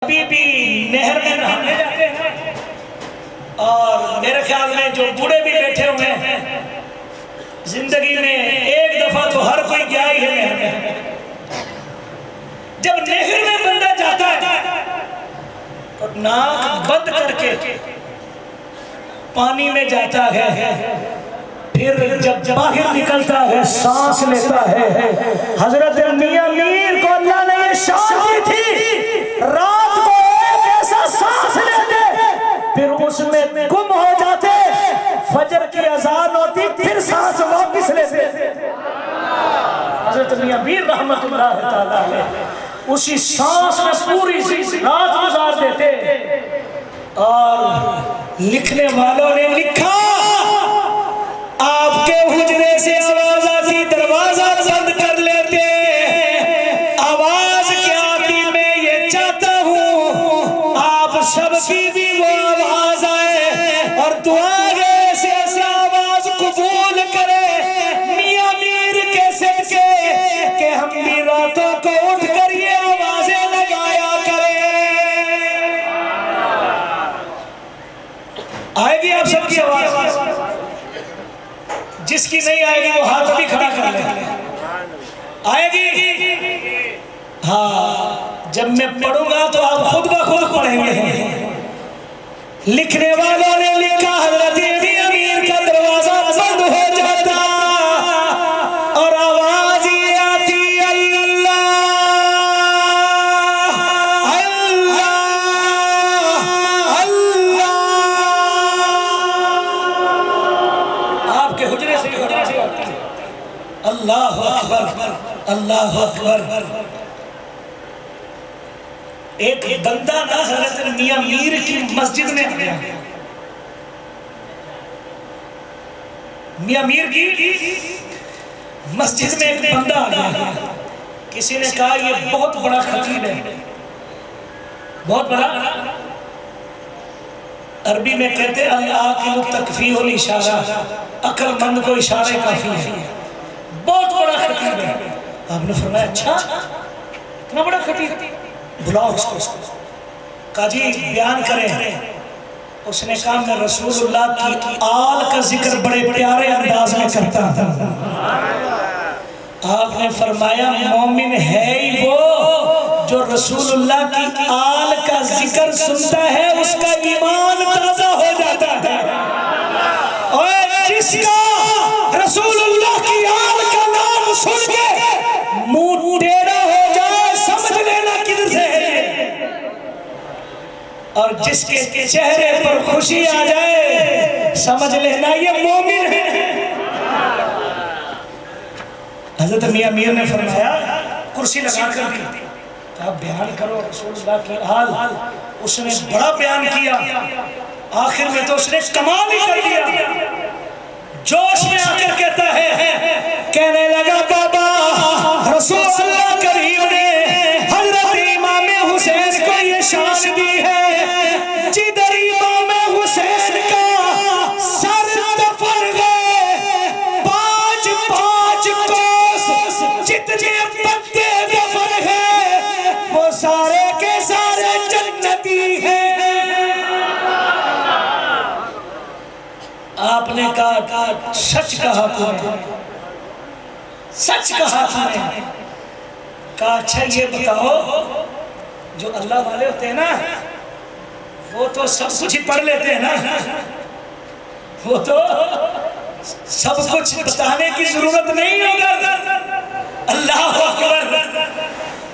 अभी भी नहर में नहाने जाते हैं और मेरे ख्याल में जो बूढ़े भी बैठे हुए हैं जिंदगी में एक दफा तो हर कोई गया ही है नहर में। जब नहर में बंदा जाता है तो नाक बंद करके पानी में जाता है, फिर जब बाहर निकलता है सांस लेता है। हजरत मियां मीर को अल्लाह ने ये शान दी थी, रात को एक ऐसा सांस लेते फिर उसमें गुम हो जाते, फजर की अजान होती फिर सांस वापस लेते। हजरत मियां मीर रहमतुल्लाह तआला अलैह उसी सांस में पूरी रात गुजार देते। और लिखने वालों ने लिखा, आपके हुजरे से आवाज आती दरवाजा बंद कर लेते, आवाज क्या आती मैं ये चाहता हूँ आप सबकी भी वो आवाज आए और दुआ से ऐसी आवाज कबूल करे मियां मीर के सदके कि हम भी रातों को उठ कर ये आवाजें लगाया करें। आएगी आप सबकी आवाज, जिसकी नहीं आएगी वो हाथ भी खड़ा कर ले। आएगी? हाँ, जब मैं पढ़ूंगा तो आप खुद ब खुद पढ़ेंगे। लिखने वालों ने लिखा, हजरत मियां मीर का दरवाजा बंद हो जाता और आवाज ये आती अल्लाह अल्लाह अल्लाह। आपके हुजरे से आती है अल्लाह अकबर अल्लाह अकबर। एक बंदा ना हजरत मियां मीर की मस्जिद में आया, मियां मीर की मस्जिद में एक बंदा आ गया। किसी ने कहा ये बहुत बड़ा खतीब है, बहुत बड़ा। अरबी में कहते अल-आकिल तकफीहुल इशारा, अक्लमंद को इशारे काफी है। बहुत बड़ा खतीब है। आपने फरमाया अच्छा इतना बड़ा खतीब, बुलाओ उसको। काजी बयान करें। उसने कहा मैं रसूलुल्लाह की आल का जिक्र बड़े प्यारे अंदाज में करता था। आपने फरमाया मोमिन है ही वो जो रसूलुल्लाह की आल का जिक्र सुनता है, उसका ईमान ताजा हो जाता है। और जिसका रसूलुल्लाह की आल का नाम सुन के मुंह टेढ़ा हो जाए समझ लेना किधर से है, और जिसके चेहरे पर खुशी आ जाए समझ लेना ये मोमिन है। हजरत मियां मीर ने फरमाया, कुर्सी लगा कर दी, कहा बयान करो रसूलुल्लाह की हाल। उसने बड़ा बयान किया, आखिर में तो उसने कमाल ही कर दिया। जोश में आकर कहता है, कहने लगा बाबा रसूलुल्लाह करीम ने हजरत इमाम हुसैन को ये शान दी है, जिधर इमाम हुसैन का सर दफन है 5-5 कोस, जितने पत्ते दफन है वो सारे के सारे जन्नती हैं। आपने कहा सच कहा तुमने, सच कहा तुमने। कहा अच्छा ये बताओ जो अल्लाह वाले होते हैं ना वो तो सब कुछ ही पढ़ लेते हैं ना, वो तो सब कुछ बताने की जरूरत नहीं होगा। अल्लाह अकबर।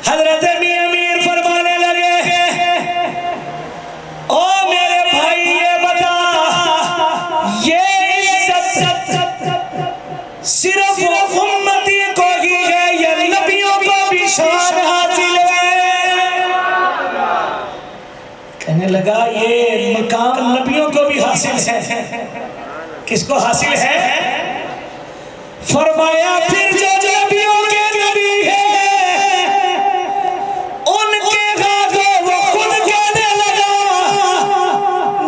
हजरत मियां मीर फरमाने लगे, ओ मेरे भाई ये बता, ये सिर्फ उम्मती को ही है या नबियों को भी शान हासिल है? कहने लगा ये मकाम नबियों को भी हासिल है। किसको हासिल है? फरमाया फिर जो नबियों के नबी है उनके हाथों वो खुद कहने लगा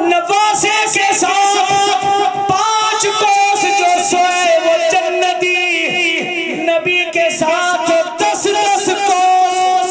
नवासे के साथ 5 कोस जो सोए वो जन्नती, नबी के साथ 10-10 कोस।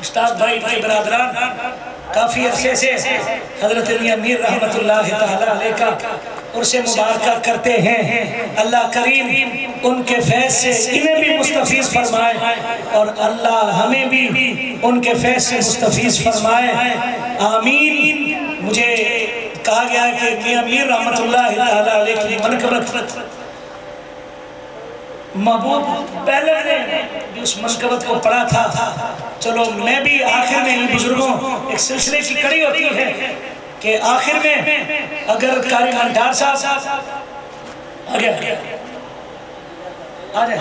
उस्ताद भाई के बरादरान काफ़ी अरसे से हज़रत अली अमीर रहमतुल्लाह तआला अलैह का उर्से मुबारक करते हैं। अल्लाह करीम उनके फैज़ से इन्हें भी मुस्तफ़ीज़ फरमाए और अल्लाह हमें भी उनके फैज़ से मुस्तफ़ीज़ फरमाए, आमीन। मुझे कहा गया है कि अमीर रहमतुल्लाह तआला अलैह की मनक़बत महबूब पहले ने भी उस मनक़बत को पढ़ा था। चलो मैं भी आखिर में इन बुजुर्गों एक सिलसिले की कड़ी होती है कि आखिर में अगर कारी मंटार साहब आ गया आ जाए